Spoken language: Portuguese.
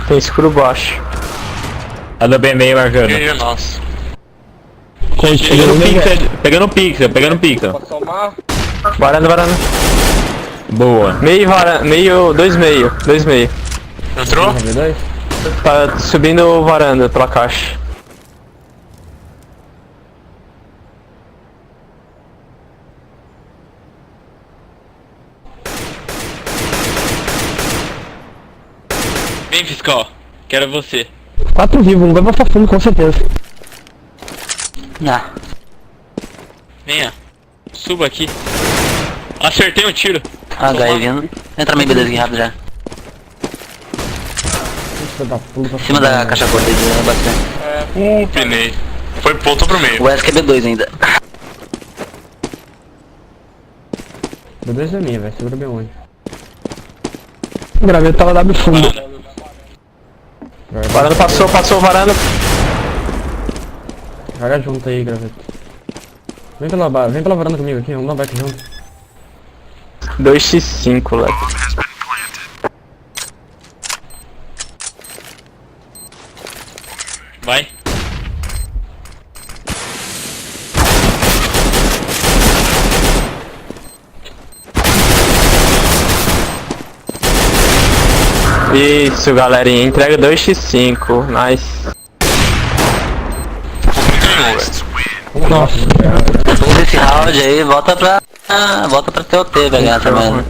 Tem escuro baixo. A do B meio marcando. Nossa. Pegando pixel. Passou uma. Varanda. Boa. Dois meio. Entrou? Tá subindo varanda pela caixa. Vem, fiscal. Quero você. 4 vivos, não vai passar fundo com certeza. Ah, Venha. Suba aqui. Acertei um tiro. HE vindo. Entra meio beleza aqui rápido já. Filho da puta. Em cima da caixa gorda aí, bastante. Pinei. Foi ponto pro meio. O ESC é B2 ainda. B2 é minha, velho. Segura bem onde. O graveto tava W fundo. Varanda passou varanda. Joga junto aí, graveto. Vem pela varanda comigo aqui, vamos dar um back junto. 2x5, leque. Vai. Isso, galerinha. Entrega 2x5. Nice. Nossa. Depois desse round aí, volta pra TOT, velho, essa merda.